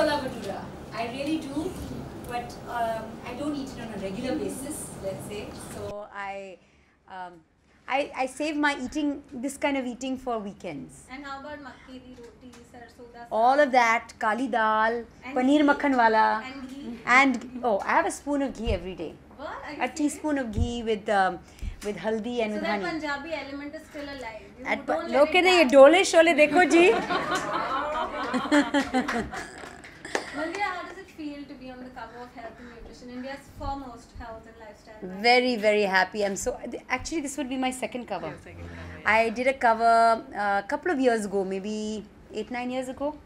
chola bhatura. I really do, but I don't eat it on a regular basis, let's say. So I save my eating, this kind of eating, for weekends. And how about makki di roti, sarson da saag? All of that, kali dal, paneer makhan wala, And ghee? and oh, I have a spoon of ghee every day. What? Are you A teaspoon of ghee with haldi and so with that honey. Punjabi element is still alive. You At don't look let at it ye dole shole dekho ji. Mandira, how does it feel to be on the cover of Health and Nutrition, India's foremost health and lifestyle magazine? Very, very happy. I'm so, actually this would be my second cover. I did a cover a couple of years ago, maybe 8-9 years ago.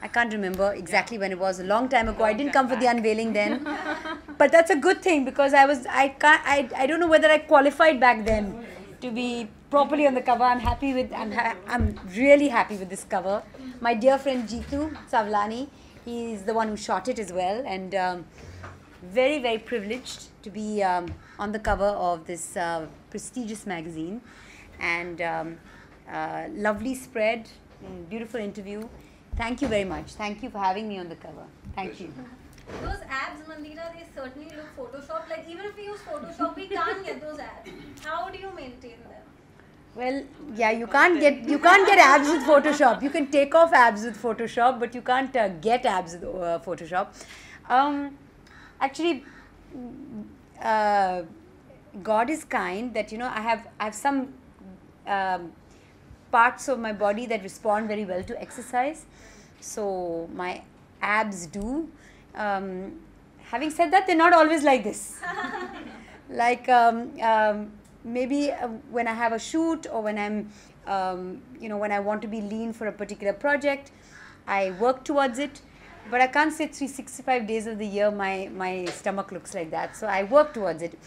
I can't remember exactly when it was, a long time ago. I didn't come for the unveiling then. But that's a good thing, because I don't know whether I qualified back then to be properly on the cover. I'm really happy with this cover. My dear friend Jitu Savlani, he's the one who shot it as well, and very, very privileged to be on the cover of this prestigious magazine, and lovely spread, beautiful interview. Thank you very much. Thank you for having me on the cover. Thank you. Those abs, Mandira, they certainly look photoshopped. Like, even if we use Photoshop, we can't get those abs. How do you maintain them? Well, yeah, you can't get abs with Photoshop. You can take off abs with Photoshop, but you can't get abs with Photoshop. Actually, God is kind that, you know, I have some parts of my body that respond very well to exercise. So my abs do. Having said that, they're not always like this. Like maybe when I have a shoot, or when I'm, you know, when I want to be lean for a particular project, I work towards it. But I can't say 365 days of the year my stomach looks like that. So I work towards it.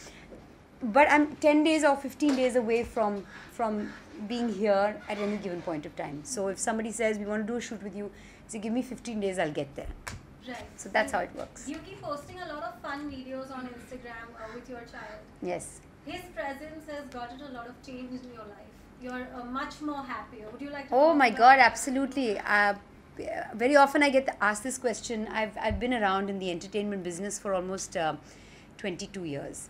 But I'm 10 days or 15 days away from being here at any given point of time. So if somebody says, we want to do a shoot with you, so give me 15 days, I'll get there. Right. So that's how it works. You keep posting a lot of fun videos on Instagram with your child. Yes. His presence has gotten a lot of change in your life. You're much more happier. Would you like to Oh my about God, that? absolutely. Very often I get asked this question. I've been around in the entertainment business for almost 22 years.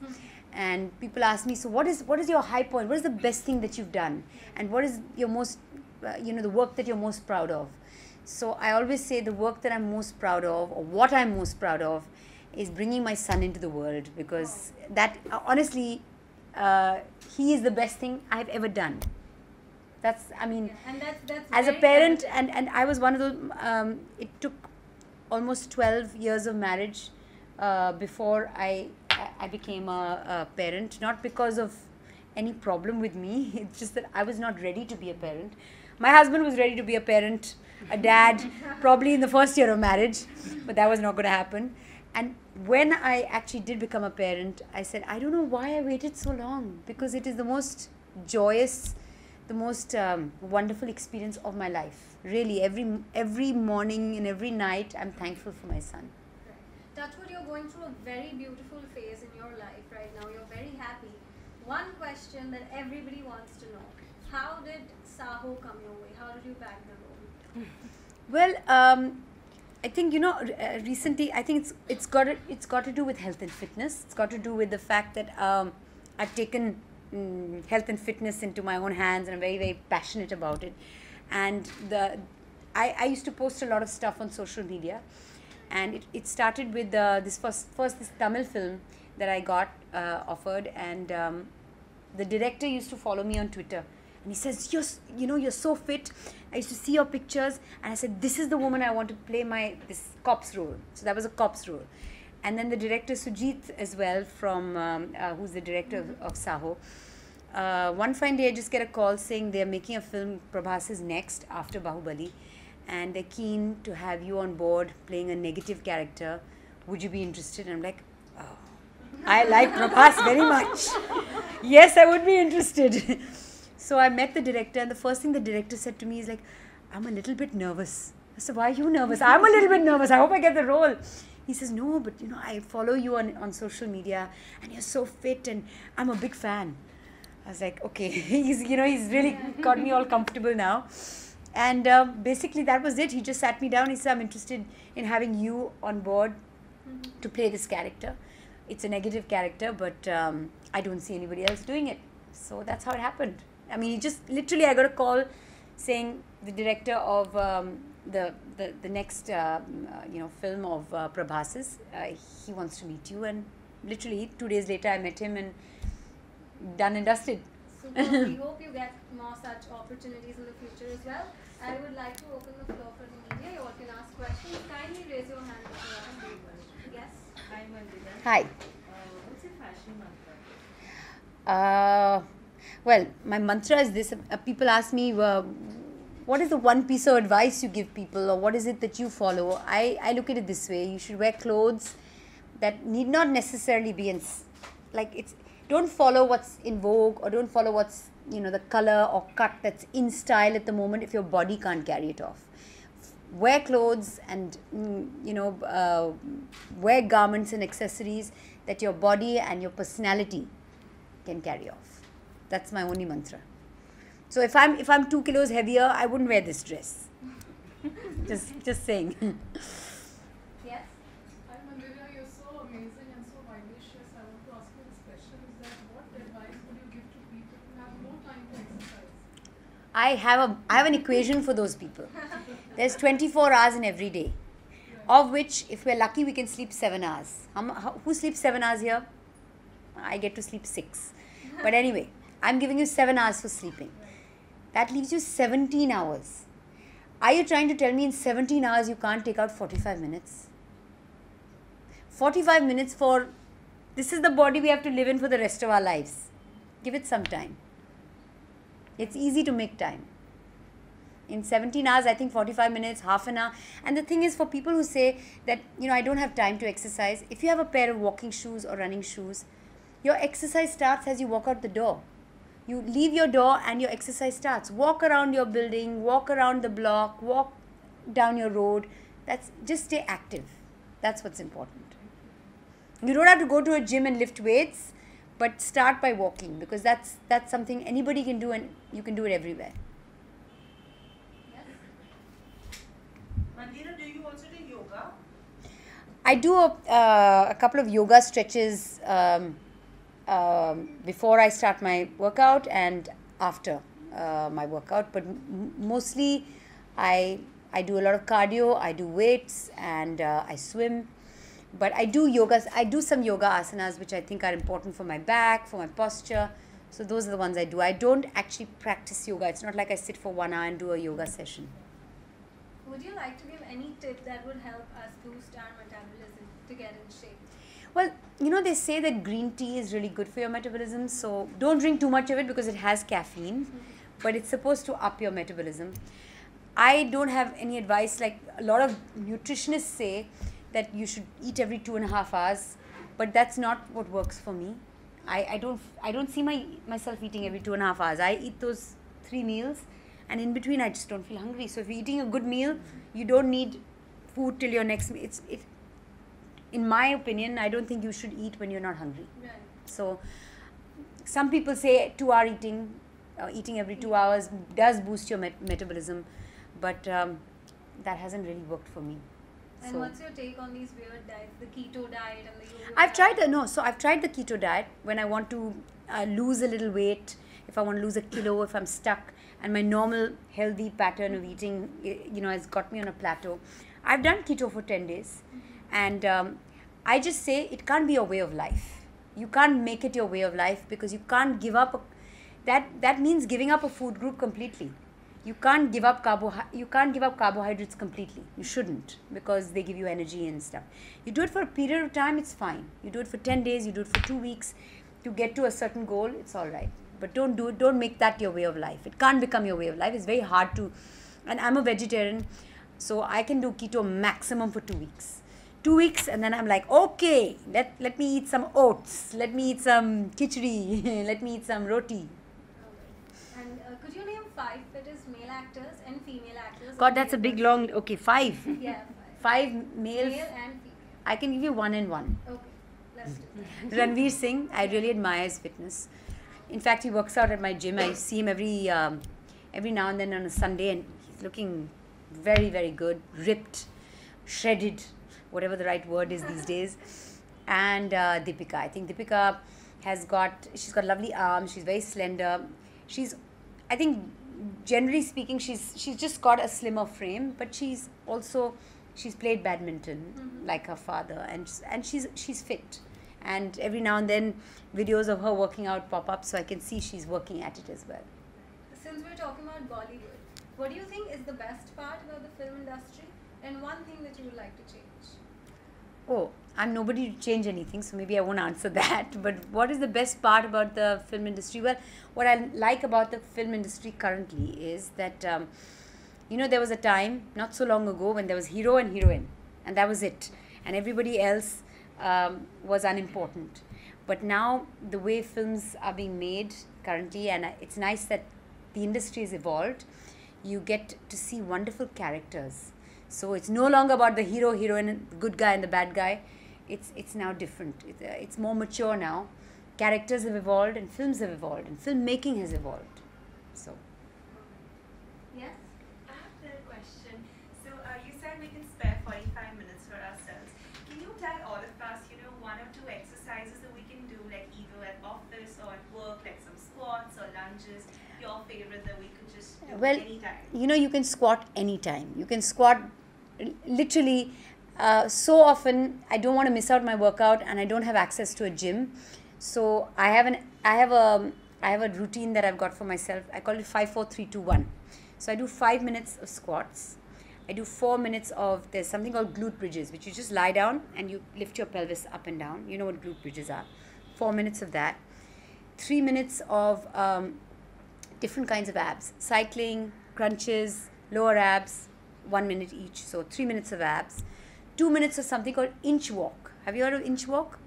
And people ask me, so what is your high point? What is the best thing that you've done? And what is your most, you know, the work that you're most proud of? So I always say the work that I'm most proud of, or what I'm most proud of, is bringing my son into the world, because that, honestly, he is the best thing I've ever done. That's, I mean, and that's as a very parent, evident. and I was one of those, it took almost 12 years of marriage before I became a parent, not because of any problem with me. It's just that I was not ready to be a parent. My husband was ready to be a parent, a dad, probably in the first year of marriage, but that was not going to happen. And when I actually did become a parent, I said, I don't know why I waited so long, because it is the most joyous, the most wonderful experience of my life. Really, every morning and every night, I'm thankful for my son. Touchwood, you're going through a very beautiful phase in your life right now. You're very happy. One question that everybody wants to know: how did Saho come your way? How did you bag the role? Well, I think, you know, recently, I think it's got to do with health and fitness. It's got to do with the fact that I've taken health and fitness into my own hands, and I'm very, very passionate about it. And I used to post a lot of stuff on social media. And it started with this Tamil film that I got offered, and the director used to follow me on Twitter, and he says, you're so fit. I used to see your pictures, and I said, this is the woman I want to play this cop's role. So that was a cop's role. And then the director Sujit as well, from who's the director of Saho. One fine day I just get a call saying they're making a film, Prabhas is next after Bahubali, and they're keen to have you on board playing a negative character. Would you be interested? And I'm like, oh, I like Prabhas very much. Yes, I would be interested. So I met the director, and the first thing the director said to me is like, I'm a little bit nervous. I said, why are you nervous? I'm a little bit nervous. I hope I get the role. He says, no, but you know, I follow you on social media, and you're so fit, and I'm a big fan. I was like, okay, he's really got me all comfortable now. And basically that was it. He just sat me down. He said, I'm interested in having you on board to play this character. It's a negative character, but I don't see anybody else doing it. So that's how it happened. I mean, he just literally, I got a call saying the director of the next film of Prabhas's, he wants to meet you, and literally 2 days later I met him and done and dusted. Super. We hope you get more such opportunities in the future as well. I would like to open the floor for the media. You all can ask questions. Kindly raise your hand if you have. Yes. Hi, Mandira. Hi. What's your fashion mantra? Well, my mantra is this. People ask me, what is the one piece of advice you give people, or what is it that you follow? I look at it this way. You should wear clothes that need not necessarily be don't follow what's in vogue, or don't follow what's, the color or cut that's in style at the moment if your body can't carry it off. Wear clothes and, wear garments and accessories that your body and your personality can carry off. That's my only mantra. So if I'm 2 kilos heavier, I wouldn't wear this dress. just saying. Yes. Hi Mandira, you're so amazing and so vivacious. I want to ask you this question: is that what advice would you give to people who have no time to exercise? I have an equation for those people. There's 24 hours in every day, of which, if we're lucky, we can sleep 7 hours. Who sleeps 7 hours here? I get to sleep 6. But anyway, I'm giving you 7 hours for sleeping. That leaves you 17 hours. Are you trying to tell me in 17 hours you can't take out 45 minutes? 45 minutes for, this is the body we have to live in for the rest of our lives. Give it some time. It's easy to make time. In 17 hours, I think 45 minutes, half an hour. And the thing is, for people who say that, I don't have time to exercise, if you have a pair of walking shoes or running shoes, your exercise starts as you walk out the door. You leave your door and your exercise starts. Walk around your building, walk around the block, walk down your road. Just stay active. That's what's important. You don't have to go to a gym and lift weights, but start by walking, because that's something anybody can do, and you can do it everywhere. Mandira, do you also do yoga? I do a couple of yoga stretches before I start my workout and after my workout, but mostly I do a lot of cardio, I do weights, and I swim. But I do yoga. I do some yoga asanas which I think are important for my back, for my posture. So those are the ones I do. I don't actually practice yoga. It's not like I sit for 1 hour and do a yoga session. Would you like to give any tip that would help us boost our metabolism to get in shape? Well, they say that green tea is really good for your metabolism. So don't drink too much of it because it has caffeine. But it's supposed to up your metabolism. I don't have any advice. Like a lot of nutritionists say that you should eat every 2.5 hours, but that's not what works for me. I don't see myself eating every 2.5 hours. I eat those 3 meals, and in between I just don't feel hungry. So if you're eating a good meal, you don't need food till your next meal. In my opinion, I don't think you should eat when you're not hungry. Right. So some people say 2-hour eating every 2 hours does boost your metabolism, but that hasn't really worked for me. And what's your take on these weird diets, the keto diet and the yoga I've tried diet? I've tried the keto diet when I want to lose a little weight, if I want to lose a kilo, if I'm stuck, and my normal healthy pattern of eating, has got me on a plateau. I've done keto for 10 days, and I just say it can't be your way of life. You can't make it your way of life, because you can't give up. That means giving up a food group completely. You can't give up carbohydrates completely. You shouldn't, because they give you energy and stuff. You do it for a period of time, it's fine. You do it for 10 days, you do it for 2 weeks. To get to a certain goal, it's all right. But don't make that your way of life. It can't become your way of life. It's very hard to, and I'm a vegetarian, so I can do keto maximum for 2 weeks. 2 weeks, and then I'm like, okay, let me eat some oats, let me eat some khichdi, let me eat some roti. And could you name 5 fittest male actors and female actors? God, that's a big long, okay, 5. Yeah, 5 males. Male and female. I can give you 1 and 1. Okay, let's do that. Ranveer Singh, I really admire his fitness. In fact, he works out at my gym. I see him every now and then on a Sunday, and he's looking very, very good, ripped, shredded, whatever the right word is these days. And Deepika. I think Deepika she's got lovely arms, she's very slender. I think generally speaking, she's just got a slimmer frame, but she's played badminton like her father, and she's fit. And every now and then videos of her working out pop up, so I can see she's working at it as well. Since we're talking about Bollywood, what do you think is the best part about the film industry, and one thing that you would like to change? Oh, I'm nobody to change anything, so maybe I won't answer that. But what is the best part about the film industry? Well, what I like about the film industry currently is that, there was a time not so long ago when there was hero and heroine, and that was it. And everybody else was unimportant. But now the way films are being made currently, and it's nice that the industry has evolved, you get to see wonderful characters. So it's no longer about the hero, heroine, the good guy and the bad guy. It's now different. It's more mature now. Characters have evolved and films have evolved and filmmaking has evolved. So. Yes? I have a question. So you said we can spare 45 minutes for ourselves. Can you tell all of us, one or two exercises that we can do, like either at office or at work, like some squats or lunges, your favorite that we could just do anytime? You can squat anytime. You can squat literally so often. I don't want to miss out my workout, and I don't have access to a gym. So I have a routine that I've got for myself. I call it 5, 4, 3, 2, 1. So I do 5 minutes of squats. I do 4 minutes of, there's something called glute bridges, which you just lie down and you lift your pelvis up and down. You know what glute bridges are. 4 minutes of that. 3 minutes of different kinds of abs. Cycling, crunches, lower abs, 1 minute each. So 3 minutes of abs. 2 minutes of something called inch walk. Have you heard of inch walk?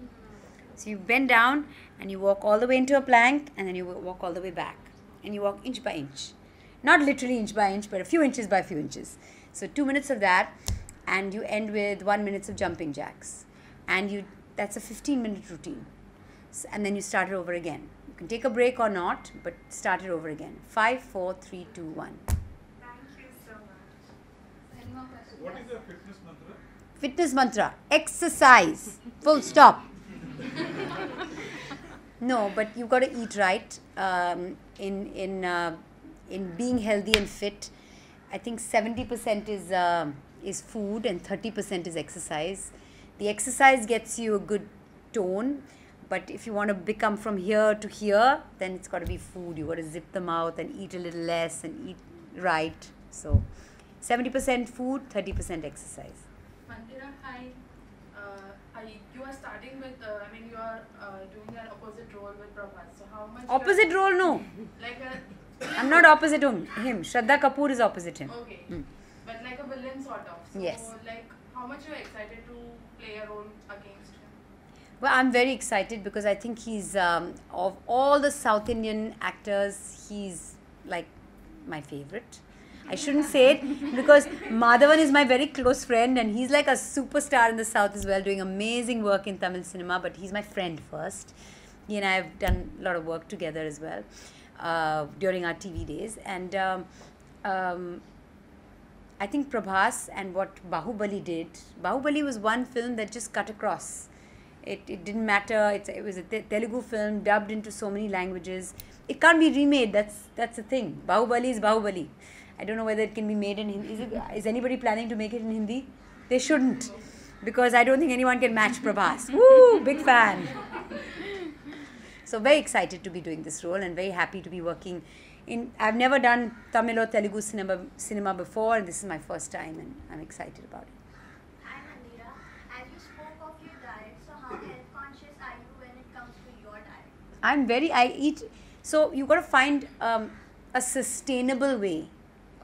So you bend down and you walk all the way into a plank, and then you walk all the way back. And you walk inch by inch. Not literally inch by inch, but a few inches by few inches. So 2 minutes of that, and you end with 1 minute of jumping jacks. And that's a 15-minute routine. So, and then you start it over again. You can take a break or not, but start it over again. 5, 4, 3, 2, 1. Thank you so much. Any more questions? What is your fitness mantra? Fitness mantra, exercise, full stop. No, but you've got to eat right. In being healthy and fit, I think 70% is food and 30% is exercise. The exercise gets you a good tone, but if you want to become from here to here, then it's got to be food. You got to zip the mouth and eat a little less and eat right. So 70% food, 30% exercise. Mandira, hi. You are starting with, you are doing an opposite role with Prabhas. So how much? Opposite role, no. Like I'm not opposite him. Shraddha Kapoor is opposite him. Okay. But like a villain sort of. So Yes. like how much you are excited to play a role against him? Well, I'm very excited because I think he's, of all the South Indian actors, he's like my favorite. I shouldn't say it because Madhavan is my very close friend and he's like a superstar in the South as well, doing amazing work in Tamil cinema, but he's my friend first. He and I have done a lot of work together as well during our TV days. And I think Prabhas and what Bahubali did, Bahubali was one film that just cut across. It didn't matter. It was a Telugu film dubbed into so many languages. It can't be remade. That's the thing. Bahubali is Bahubali. I don't know whether it can be made in Hindi. Is anybody planning to make it in Hindi? They shouldn't, because I don't think anyone can match Prabhas. Woo! Big fan. So very excited to be doing this role and very happy to be working in. I've never done Tamil or Telugu cinema before, and this is my first time, and I'm excited about it. Hi Mandira, as you spoke of your diet, so how health conscious are you when it comes to your diet? I eat, so you've got to find a sustainable way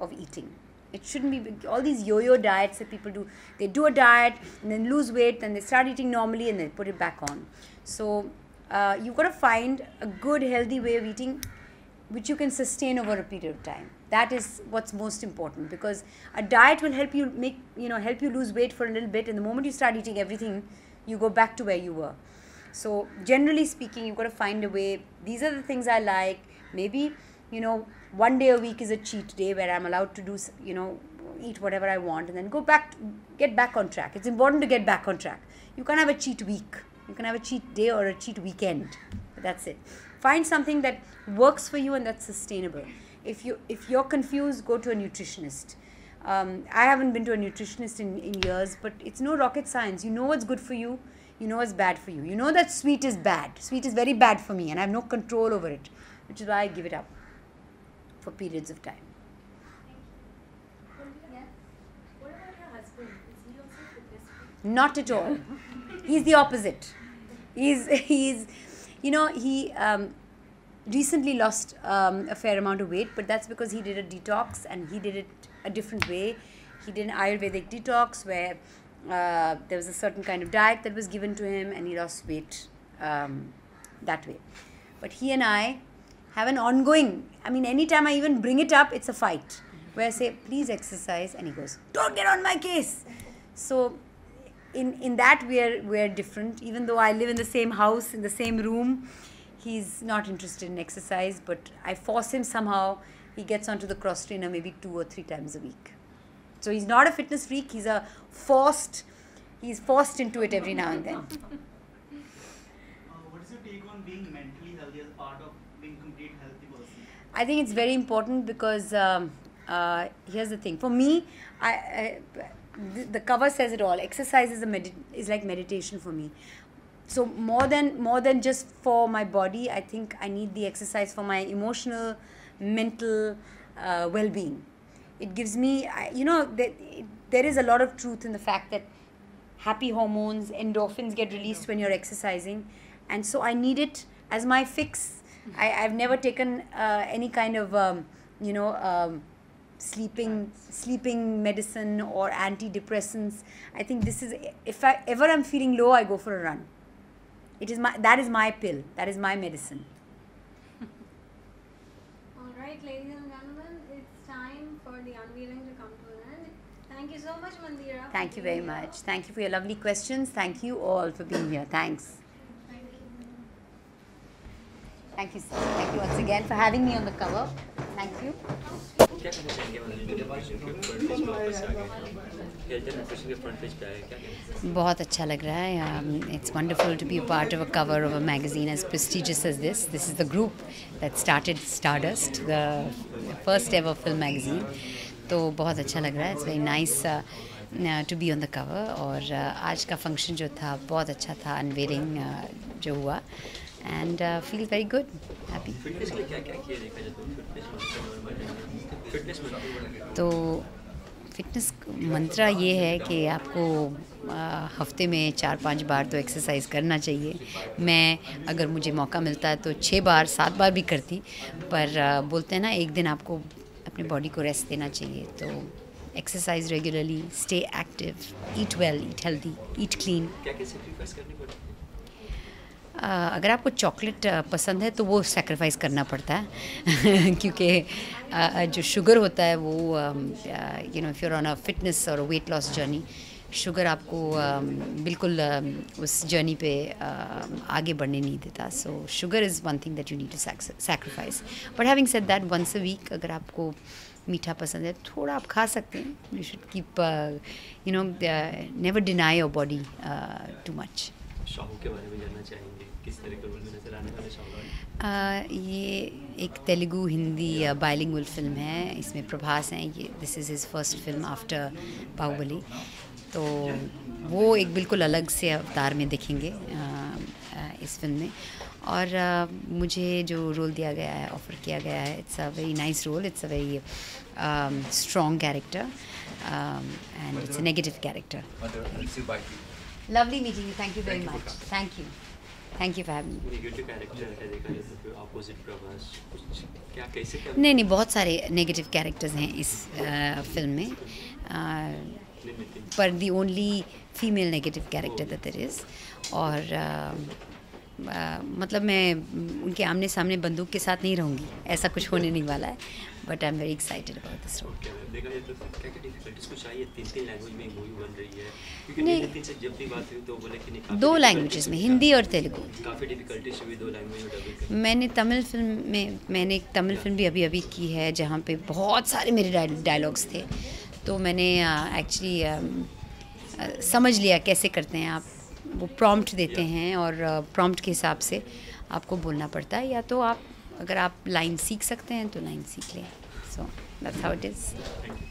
of eating. It shouldn't be all these yo-yo diets that people do. They do a diet and then lose weight, then they start eating normally and then put it back on. So you've got to find a good healthy way of eating which you can sustain over a period of time. That is what's most important, because a diet will help you help you lose weight for a little bit, and the moment you start eating everything, you go back to where you were. So generally speaking, you've got to find a way. These are the things I like. Maybe you know, one day a week is a cheat day where I'm allowed to do, you know, eat whatever I want and then get back on track. It's important to get back on track. You can't have a cheat week. You can have a cheat day or a cheat weekend. But that's it. Find something that works for you and that's sustainable. If you're confused, go to a nutritionist. I haven't been to a nutritionist in years, but it's no rocket science. You know what's good for you. You know what's bad for you. You know that sweet is bad. Sweet is very bad for me and I have no control over it, which is why I give it up for periods of time. Yes. What about your husband? Is he also fitness freak? Not at all. He's the opposite. He's you know, he recently lost a fair amount of weight, but that's because he did a detox and he did it a different way. He did an Ayurvedic detox where there was a certain kind of diet that was given to him and he lost weight that way. But he and I have an ongoing, I mean, anytime I even bring it up, it's a fight where I say, please exercise, and he goes, don't get on my case. So in that we're different. Even though I live in the same house, in the same room, he's not interested in exercise, but I force him somehow. He gets onto the cross trainer maybe 2 or 3 times a week. So he's not a fitness freak, he's forced into it every now and then. What is your take on being mentally healthy as part of being complete healthy person? I think it's very important because here's the thing. For me, the cover says it all. Exercise is like meditation for me. So more than just for my body, I think I need the exercise for my emotional, mental well-being. It gives me, you know, there is a lot of truth in the fact that happy hormones, endorphins get released when you're exercising, and so I need it as my fix. I've never taken any kind of sleeping medicine or antidepressants. I think this is, if I'm feeling low, I go for a run. That is my pill. That is my medicine. All right, ladies and gentlemen, it's time for the unveiling to come to an end. Thank you so much, Mandira. Thank you very much. Thank you for your lovely questions. Thank you all for being here. Thanks. Thank you, sir. Thank you once again for having me on the cover. Thank you. क्या कहना चाहेंगे nutrition के front page पे वापस आ गए health and nutrition के front page पे आए क्या कहना बहुत अच्छा लग रहा है. It's wonderful to be a part of a cover of a magazine as prestigious as this. This is the group that started Stardust, the first ever film magazine. तो बहुत अच्छा लग रहा है. It's very nice to be on the cover. और आज का function जो था बहुत अच्छा था. Unveiling जो हुआ. And feel very good, happy. Fitness के लिए क्या किया देखा जाए तो फिटनेस तो फिटनेस मंत्रा ये है कि आपको हफ्ते में 4-5 बार तो एक्सरसाइज करना चाहिए. मैं अगर मुझे मौका मिलता है तो 6 बार 7 बार भी करती, पर बोलते हैं ना एक दिन आपको अपने बॉडी को रेस्ट देना चाहिए. तो exercise regularly, stay active, eat well, eat healthy, eat clean. क्या सेक्रीफाइस करनी पड़ती है? अगर आपको चॉकलेट पसंद है तो वो सेक्रीफाइस करना पड़ता है क्योंकि जो शुगर होता है वो you know if you're on a fitness और वेट लॉस जर्नी, शुगर आपको बिल्कुल उस जर्नी पे आगे बढ़ने नहीं देता. So sugar is one thing that you need to sacrifice. But having said that, once a week अगर आपको मीठा पसंद है थोड़ा आप खा सकते हैं. You should keep you know never deny your body too much. Shahu के बारे में जानना चाहेंगे, किस तरह के रोल में नजर आने वाले शाहू? ये एक तेलुगु हिंदी बाइलिंगुअल फिल्म है. इसमें प्रभास हैं. ये this is his first film after Baahubali. तो वो एक बिल्कुल अलग से अवतार में दिखेंगे इस फिल्म में. और मुझे जो रोल दिया गया है, ऑफ़र किया गया है, it's a very nice role. It's a very strong character and it's a negative character. Lovely meeting you. Thank you very much. Thank you. Thank you for having me. Negative character है देखा जाए तो opposite Prabhas कुछ क्या कैसे क्या नहीं, बहुत सारे नेगेटिव कैरेक्टर्स हैं इस फिल्म में, पर the only female negative character that there is. और मतलब मैं उनके आमने सामने बंदूक के साथ नहीं रहूँगी, ऐसा कुछ होने नहीं वाला है. But I am very excited about this role. Okay ma'am, देखा जाए तो क्या क्या डिफिकल्टीज कुछ आई है? 3 लैंग्वेज में मूवी बन रही है, क्योंकि नहीं. नितिन से जब भी बात हुई तो बोले कि नहीं, काफी 2 difficulties लैंग्वेजेस में, हिंदी और तेलुगु. काफ़ी डिफिकल्टीज हुई 2 लैंग्वेज में डबिंग करने. मैंने एक तमिल फिल्म भी अभी की है जहाँ पे बहुत सारे मेरे डायलॉग्स थे, तो मैंने एक्चुअली समझ लिया कैसे करते हैं आप. वो प्रॉम्प्ट देते हैं और प्रॉम्प्ट के हिसाब से आपको बोलना पड़ता है, या तो आप अगर आप लाइन सीख सकते हैं तो लाइन सीख लें. So that's how it is. Thank you.